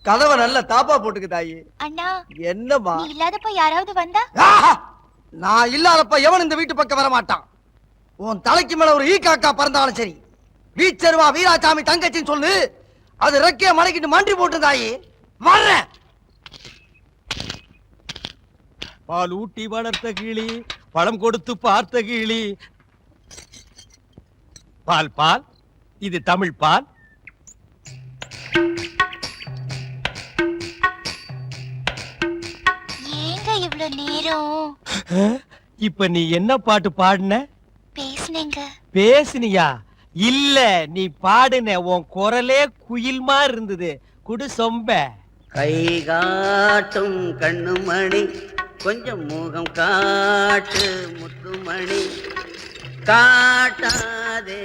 கதவை நல்ல தாப்பா போட்டுக்கு தாயி. அண்ணா என்னம்மா? நீ இல்லாதப்ப யாராவது வந்தா? நான் இல்லாதப்ப எவன் இந்த வீட்டு பக்கம் வர மாட்டான். உன் தலைக்கு மேல ஒரு ஈ காக்கா பறந்தாலும் சரி, வீச்சருவா வீராசாமி தங்கச்சின்னு சொல்லு, அது ரெக்கைய மடக்கிட்டு மண்டி போட்டு தாயி வர்றேன். பால் ஊட்டி வளர்த்த கிளி, பழம் கொடுத்து பார்த்த கிளி. பால் பால், இது தமிழ் பால். ஏங்க இவ்ளோ நேரம்? இப்ப நீ என்ன பாட்டு பாடுன? பேசுனேங்க. பேசுனியா? இல்ல, நீ பாடுன. உன் குரலே குயில் மாதிரி இருந்தது. குடு சொம்ப. கை காட்டும் கண்ணுமணி, கொஞ்சம் முகம் காட்டு முத்துமணி, காட்டாதே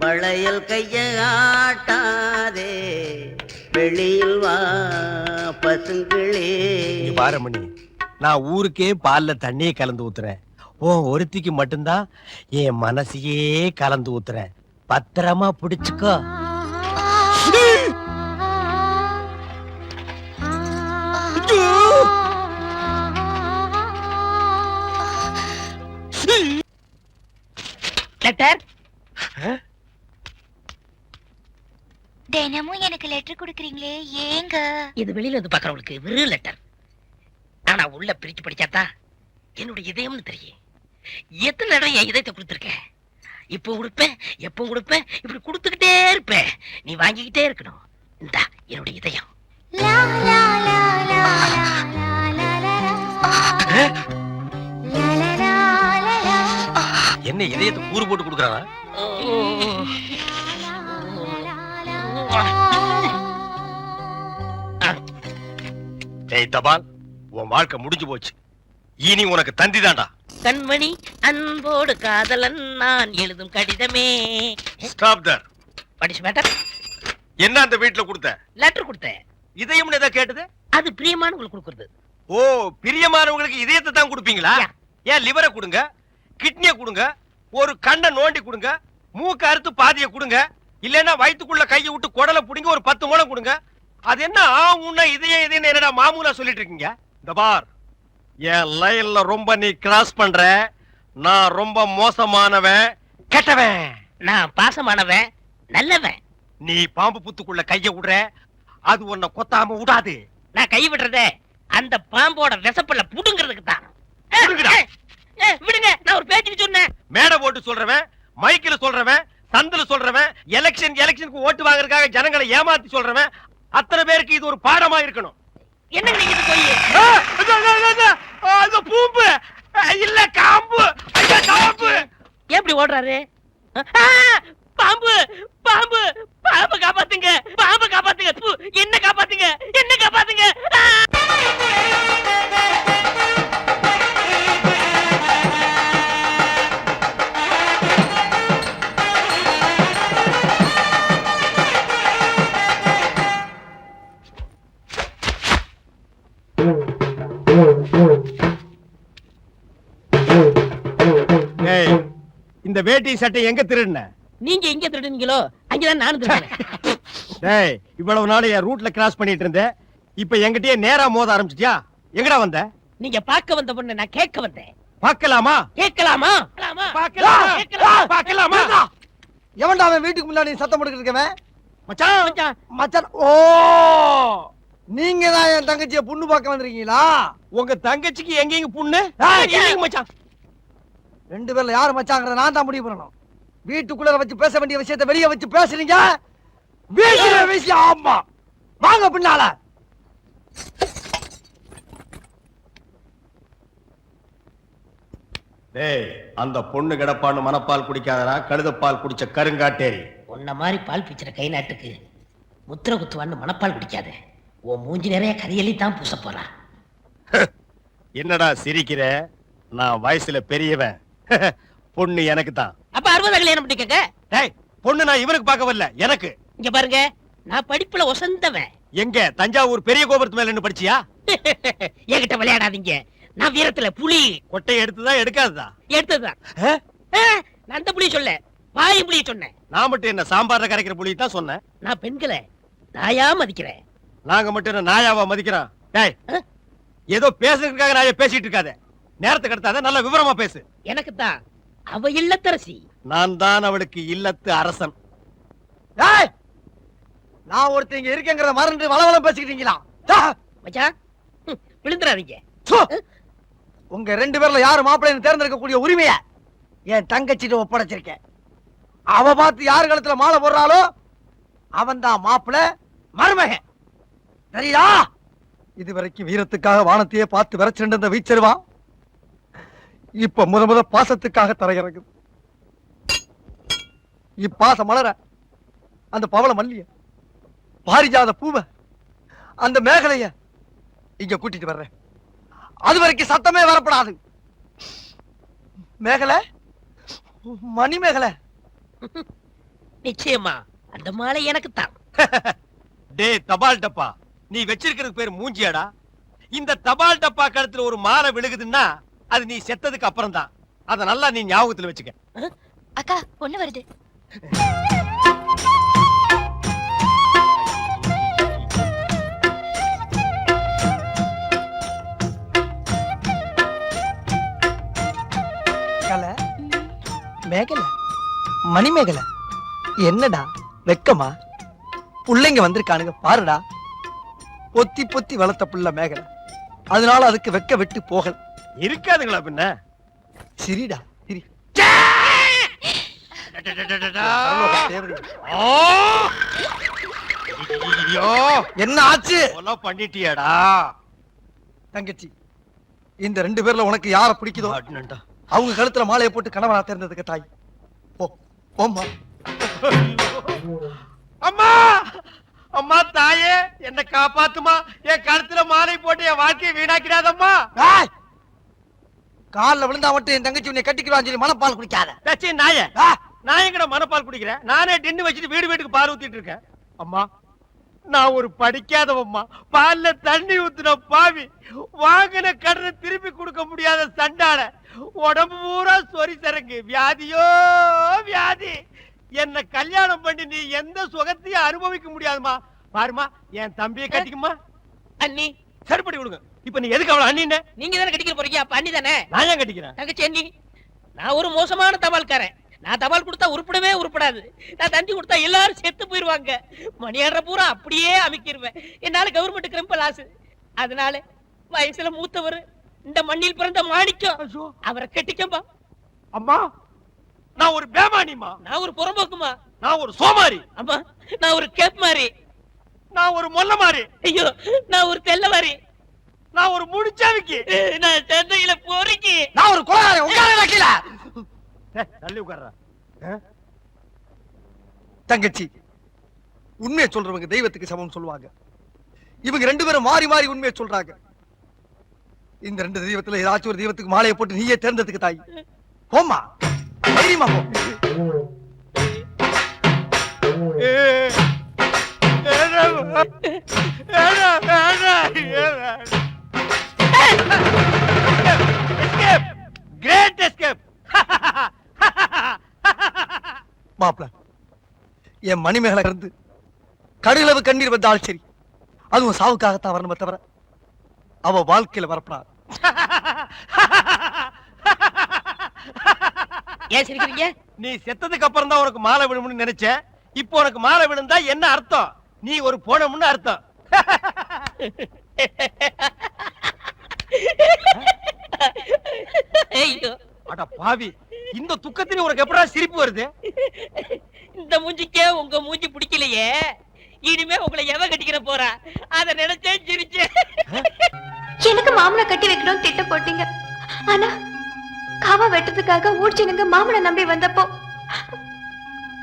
வளையல் கைய ஆட்டாதே, வெளியில் வா பசுங்களே. பாரமணி, நான் ஊருக்கே பால்ல தண்ணியே கலந்து ஊத்துறேன். ஓ ஒருத்திக்கு மட்டும்தான் என் மனசையே கலந்து ஊத்துறேன். பத்திரமா பிடிச்சுக்கோ. லெட்டர். தினமும் எனக்கு லெட்டர் கொடுக்கறீங்களே, ஏங்க? இது வெளியில இருந்து பாக்குறவங்களுக்கு வெறும் லெட்டர். ஆனா உள்ள பிரிச்சு படிச்சாதான் என்னோட இதயம்னு தெரியும். எத்தனை இடம் என் இதயத்தை கொடுத்துருக்கேன். இப்போ கொடுப்பேன், எப்போ கொடுப்பேன், இப்படி கொடுத்துக்கிட்டே இருப்பேன். நீ வாங்கிக்கிட்டே இருக்கணும். இந்தா என்னோட இதயம். லா லா லா லா லா லா லா லா. என்ன இதயத்தை கூறு போட்டு கொடுக்கறானா? ஏய் தபால், உன் வாழ்க்கை முடிஞ்சு போச்சு. இனி உனக்கு தந்தி தான்டா. கண்மணி அன்போடு காதலன் நான் எழுதும் கடிதமே. Stop there. படிச்சு மேட்டர். என்ன அந்த வீட்டுல கொடுத்த? லெட்டர் கொடுத்தேன். இதயம்னு ஏதோ கேட்டது? அது பிரியமானவங்களுக்கு கொடுக்கறது. ஓ, பிரியமானவங்களுக்கு இதயத்தை தான் கொடுப்பீங்களா? ஏன் லிவரை கொடுங்க, கிட்னியை கொடுங்க, ஒரு கண்ணை நோண்டி கொடுங்க, மூக்க அறுத்து பாதியை கொடுங்க, இல்லன்னா வயிற்றுக்குள்ள கையை விட்டு குடலை புடிங்க ஒரு 10 முழம் கொடுங்க. அது என்ன உன்ன இதயம் இதயம் என்னடா மாமூலா சொல்லிட்டு இருக்கீங்க? இந்த பார், என் லைன்ல ரொம்ப நீ கிராஸ் பண்ற. நான் ரொம்ப மோசமானவன், கெட்டவன். நான் பாசமானவன், நல்லவன். நீ பாம்பு புத்துக்குள்ள கைய விடுற, அது உன்னை கொத்தாம விடாது. நான் கை விடுறதே அந்த பாம்போட விசப்பல்ல புடுங்கிறதுக்கு தான். விடுங்க, நான் ஒரு பேச்சுக்கு சொன்னேன். மேடை போட்டு சொல்றவன், மைக்கில் சொல்றவன், சந்தில சொல்றவன், எலெக்ஷனுக்கு ஓட்டு வாங்குறதுக்காக ஜனங்களை ஏமாத்தி சொல்றவன், அத்தனை பேருக்கு இது ஒரு பாடமா இருக்கணும். என்ன நீங்க போய் பூம்பு இல்ல காம்பு, காம்பு எப்படி ஓடுறாரு? பாம்பு பாம்பு பாம்பு காப்பாத்துங்க, பாம்பு காப்பாத்துங்க, என்ன காப்பாத்துங்க, என்ன காப்பாத்துங்க. இந்த வேட்டி சட்டை எங்க திருடுன? நீங்க எங்க திருடுனீங்களோ அங்கதான் நானும் திருடுறேன். டேய், இவ்வளவு நாள் என் ரூட்ல கிராஸ் பண்ணிட்டு இருந்தேன். இப்ப என்கிட்டயே நேரா மோத ஆரம்பிச்சிட்டியா? எங்கடா வந்த? நீங்க பார்க்க வந்த பொண்ணு நான் கேட்க வந்தேன். பார்க்கலாமா? கேட்கலாமா? பார்க்கலாமா? எவன்டா அவன் வீட்டுக்கு முன்னாடி சத்தம் போட்டுக்கிட்டு இருக்கவன்? மச்சான் மச்சான். மச்சான். ஓ, நீங்க தான் என் தங்கச்சியை புண்ணு பார்க்க வந்திருக்கீங்களா? உங்க தங்கச்சிக்கு எங்கேயும் புண்ணு? இல்லைங்க மச்சான். 2 பேர்ல யாரு மச்சாங்கிறத நான் தான் முடிவு பண்ணணும். வீட்டுக்குள்ள வச்சு பேச வேண்டிய விஷயத்தை வெளியே வச்சு பேசுறீங்க. வீட்டுல விஷயம். ஆமா, வாங்க பின்னால. டேய், அந்த பொண்ணு கிடப்பான்னு மனப்பால் குடிக்காதடா, கழுதப்பால் குடிச்ச கருங்காட்டேரி. உன்ன மாதிரி பால் பிச்சுற கை நாட்டுக்கு முத்திர குத்துவான்னு மனப்பால் குடிக்காத. உன் மூஞ்சி நிறைய கரியலி தான் பூச போறா. என்னடா சிரிக்கிற? நான் வயசுல பெரியவன். பொண்ணு எனக்கு தான். அப்ப 60 கல்யாணம் பண்ணிக்கங்க. டேய், பொண்ணு நான் இவனுக்கு பார்க்க வரல, எனக்கு. இங்க பாருங்க, நான் படிப்புல ஒசந்தவன். எங்க தஞ்சாவூர் பெரிய கோபுரத்து மேல நின்னு படிச்சியா? என்கிட்ட விளையாடாதீங்க. நான் வீரத்துல புலி. கொட்டையை எடுத்துதான் எடுக்காததா? எடுத்ததுதான். நான் அந்த புலி சொல்ல, பாயும் புலி சொன்னேன். நான் மட்டும் என்ன சாம்பார்ல கரைக்கிற புலி தான் சொன்னேன். நான் பெண்களை தாயா மதிக்கிறேன். நாங்க மட்டும் என்ன நாயாவா மதிக்கிறோம்? டேய், ஏதோ பேசுறதுக்காக நாய பேசிட்டு இருக்காத. நேரத்துக்கு எடுத்தாத, நல்ல விவரமா பேசு. எனக்கு தான் அவ இல்லத்தரசி. நான் தான் அவளுக்கு இல்லத்து அரசன். ஏய், நான் ஒருத்தன் இங்க இருக்கேங்கிறத மறந்து வளவளம் பேசிக்கிட்டீங்களா? மச்சான், விழுந்துறாதீங்க. சு! உங்க 2 பேர்ல யாரு மாப்பிள்ளைன்னு தேர்ந்தெடுக்கக்கூடிய உரிமைய என் தங்கச்சிட்டு ஒப்படைச்சிருக்கேன். அவ பார்த்து யாரு கழுத்துல மாலை போடுறாளோ அவன் தான் மாப்பிள்ளை மருமகன். சரியா? இதுவரைக்கும் வீரத்துக்காக வானத்தையே பார்த்து விரைச்சிருந்த அந்த வீச்சருவா இப்ப முத பாசத்துக்காக தரையிறங்குது. இப்பாச மலர அந்த பவள மல்லிய, பாரிஜாத பூவ, அந்த மேகலைய இங்க கூட்டிட்டு வர்றேன். அது வரைக்கும் சத்தமே வரப்படாது. மேகலை, மணி மேகலை. நிச்சயமா அந்த மாலை எனக்கு தான். டேய் தபால் டப்பா, நீ வச்சிருக்கிறது பேர் மூஞ்சியாடா? இந்த தபால் டப்பா கழுத்துல ஒரு மாலை விழுகுதுன்னா அது நீ செத்ததுக்கு அப்புறம் தான். அத நல்லா நீ ஞாபகத்துல வச்சுக்க. அக்கா பொண்ணு வருது. மேகலை, மணி மேகலை, என்னடா வெக்கமா? புள்ளைங்க வந்திருக்கானுங்க பாருடா. பொத்தி பொத்தி வளர்த்த புள்ள மேகலை, அதனால அதுக்கு வெக்க விட்டு போகல. இருக்காதுங்களா பின்ன? சிரிடா சிரி. என்ன ஆச்சு? கொலை பண்ணிட்டியாடா தங்கச்சி, இந்த 2 பேர்ல உனக்கு யார பிடிக்குதோ அவங்க கழுத்துல மாலையை போட்டு கணவனா தேர்ந்ததுக்கு தாய். போ போம்மா. அம்மா, அம்மா தாயே, என்ன காப்பாத்துமா. என் கழுத்துல மாலை போட்டு என் வாழ்க்கையை வீணாக்கிடாதம்மா. கால்ல விழுந்தா மட்டும் என் தங்கச்சி உன்னை கட்டிக்கிறான்னு சொல்லி மனப்பால் குடிக்காத. தச்சி நாயே, நான் எங்கட மனப்பால் குடிக்கிறேன்? நானே டின்னு வச்சுட்டு வீடு வீட்டுக்கு பால் ஊத்திட்டு இருக்கேன். அம்மா, நான் ஒரு படிக்காதவம்மா, பால்ல தண்ணி ஊத்துன பாவி, வாங்கின கடனை திருப்பி கொடுக்க முடியாத சண்டால, உடம்பு பூரா சொறி சரங்கு, வியாதியோ வியாதி. என்ன கல்யாணம் பண்ணி நீ எந்த சுகத்தையும் அனுபவிக்க முடியாதுமா. பாருமா, என் தம்பியை கட்டிக்குமா. அண்ணி சரிப்படி விடுங்க. இப்ப நீ எதுக்கு அவளை அண்ணின்னு? நீங்க தானே கட்டிக்க போறீங்க, அப்ப அண்ணி தானே. நான் ஏன் கட்டிக்கிறேன்? தங்கச்சி அண்ணி, நான் ஒரு மோசமான தபால்காரன். நான் தபால் கொடுத்தா உருப்படவே உருப்படாது. நான் தந்தி கொடுத்தா எல்லாரும் செத்து போயிருவாங்க. மணியாடுற பூரா அப்படியே அமைக்கிருவேன். என்னால கவர்மெண்ட் கிரம்ப லாஸ். அதனால வயசுல மூத்தவர், இந்த மண்ணில் பிறந்த மாணிக்கம், அவரை கட்டிக்கம்பா. அம்மா, நான் ஒரு பேமானிமா. நான் ஒரு புறம்போக்குமா. நான் ஒரு சோமாரி. அம்மா, நான் ஒரு கேப் மாறி. நான் ஒரு மொல்ல மாறி. ஐயோ, நான் ஒரு தெல்ல மாறி. நான் ஒரு முடிச்சாவிக்கு. நான் தந்தையில போறீங்க. நான் ஒரு கொலைகாரன். உட்கார கீழ தள்ளி உட்கார்றா. தங்கச்சி, உண்மையை சொல்றவங்க தெய்வத்துக்கு சமம் சொல்லுவாங்க. இவங்க 2 பேரும் மாறி மாறி உண்மையை சொல்றாங்க. இந்த 2 தெய்வத்துல ஏதாச்சும் ஒரு தெய்வத்துக்கு மாலையை போட்டு நீயே தேர்ந்ததுக்கு தாய். போம்மா, தைரியமா போ. Great escape. மாப்ள, என் மணிமேகலை இருந்து கடுகளவு கண்ணீர் வந்தால் சரி, அதுவும் சாவுக்காகத்தான் வரணுமே தவிர அவ வாழ்க்கையில வரப்படாது. ஏன் சிரிக்கிறீங்க? நீ செத்ததுக்கு அப்புறம் தான் உனக்கு மாலை விழும்னு நினைச்ச. இப்போ உனக்கு மாலை விழுந்தா என்ன அர்த்தம்? நீ ஒரு போனம்னு அர்த்தம். ஐயோ, அட பாவி, இந்த துக்கத்திலே உனக்கு எப்படா சிரிப்பு வருது? இந்த மூஞ்சிக்கே உங்க மூஞ்சி பிடிக்கலையே, இனிமே உங்களை எவ கட்டிக்கிற போறா? அத நினைச்சே சிரிச்சேன். எனக்கு மாமனை கட்டி வைக்கணும் திட்ட போட்டீங்க. ஆனா காவா வெட்டதுக்காக ஊர்ச்சினுங்க மாமனை நம்பி வந்தப்போ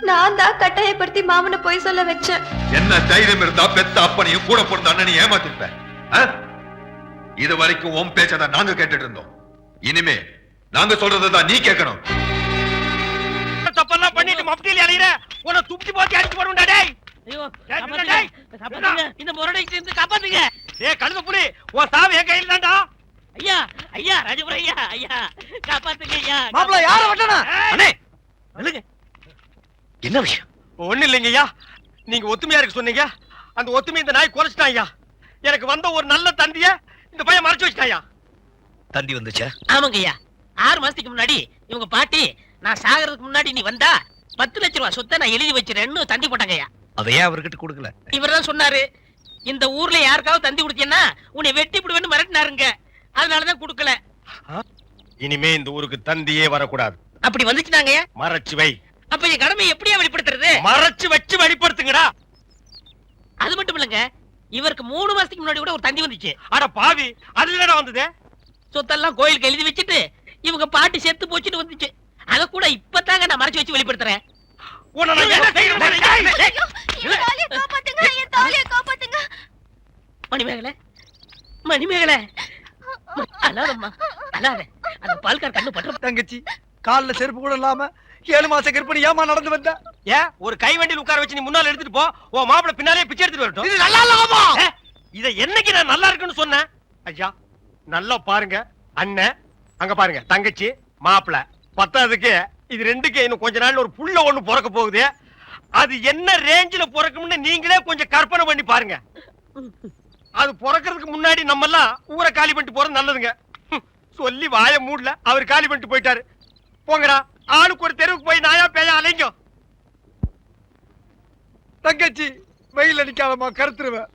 நான் தான் கட்டாயப்படுத்தி மாமனை போய் சொல்ல வச்சேன். என்ன தைரியம் இருந்தா பெத்த அப்பனையும் கூட பிறந்த அண்ணனையும் ஏமாத்திருப்பேன். இது வரைக்கும் உன் பேச்சதான் நாங்க கேட்டுட்டு இருந்தோம். இனிமே நாங்க சொல்றதான் நீ கேட்கணும். தப்பெல்லாம் பண்ணிட்டு மப்டியில அலையிற உன்னை துப்பி போத்தி அடிச்சு போடுடா. டேய், ஐயோ, காப்பாத்துங்க, காப்பாத்துங்க, இந்த முரடைக்கு இருந்து காப்பாத்துங்க. டேய் கழுத புலி, உன் சாவு என் கையில தான்டா. ஐயா, ஐயா, ராஜபுரம் ஐயா, ஐயா, காப்பாத்துங்க ஐயா. மாப்ள, யார வெட்டனா? அண்ணே, நில்லுங்க. என்ன விஷயம்? ஒண்ணு இல்லைங்க ஐயா, நீங்க ஒத்துமையா இருக்க சொன்னீங்க. அந்த ஒத்துமை இந்த நாய் குறைச்சிட்டான் ஐயா. எனக்கு வந்த ஒரு நல்ல தந்திய இந்த பையன் மறைச்சு வச்சிட்டாயா. தந்தி வந்துச்சா? ஆமாங்க ஐயா, 6 மாசத்துக்கு முன்னாடி இவங்க பாட்டி நான் சாகிறதுக்கு முன்னாடி நீ வந்தா 10 லட்சம் ரூபாய் சொத்தை நான் எழுதி வச்சிருன்னு தந்தி போட்டாங்க ஐயா. அதையே அவர்கிட்ட கொடுக்கல. இவர்தான் சொன்னாரு, இந்த ஊர்ல யாருக்காவது தந்தி கொடுத்தீங்கன்னா உன்னை வெட்டி விடுவேன்னு மிரட்டினாருங்க. அதனாலதான் கொடுக்கல. இனிமே இந்த ஊருக்கு தந்தியே வரக்கூடாது. அப்படி வந்துச்சுனாங்க ஐயா. மறைச்சு வை. அப்ப என் கடமையை எப்படியா வெளிப்படுத்துறது? மறைச்சு வச்சு வெளிப்படுத்துங்கடா. அது மட்டும் இல்லங்க, இவருக்கு 3 மாசத்துக்கு முன்னாடி கூட ஒரு தந்தி வந்துச்சு. அட பாவி, அதுல என்னடா வந்தது? சொத்தெல்லாம் கோயிலுக்கு எழுதி வச்சுட்டு இவங்க பாட்டி செத்து போச்சுட்டு வந்துச்சு. அத கூட இப்பதாங்க நான் மறைச்சு வச்சு வெளிப்படுத்துறேன். உன்னை நான் என்ன செய்யணும்? மணிமேகலை, மணிமேகலை, அழாதம்மா, அழாத. அந்த பால்கார் கண்ணு பற்ற. தங்கச்சி கால்ல செருப்பு கூட இல்லாம 7 மாச கர்ப்பிணி ஏமா நடந்து வந்த? ஏன் ஒரு கை வண்டியில் உட்கார வச்சு நீ முன்னால எடுத்துட்டு போ. உன் மாப்பிள பின்னாலே பிச்சை எடுத்துட்டு வரட்டும். இது நல்லா இல்லாமா? இத என்னைக்கு நான் நல்லா இருக்குன்னு சொன்னேன்? ஐயா நல்லா பாருங்க, அண்ணன் அங்க பாருங்க, தங்கச்சி மாப்பிள, பத்தாவதுக்கு இது ரெண்டுக்கு இன்னும் கொஞ்ச நாள்ல ஒரு புள்ள ஒண்ணு பிறக்க போகுது. அது என்ன ரேஞ்சில பிறக்கும்னு நீங்களே கொஞ்சம் கற்பனை பண்ணி பாருங்க. அது பிறக்கிறதுக்கு முன்னாடி நம்ம எல்லாம் ஊரை காலி பண்ணிட்டு போறது நல்லதுங்க. சொல்லி வாய மூடல, அவர் காலி பண்ணிட்டு போயிட்டாரு. போங்கடா, ஆளுக்கு ஒரு தெருவுக்கு போய் நாயா பேயா அலைங்க. தங்கச்சி வெயில் அடிக்காதமா, கருத்துருவேன்.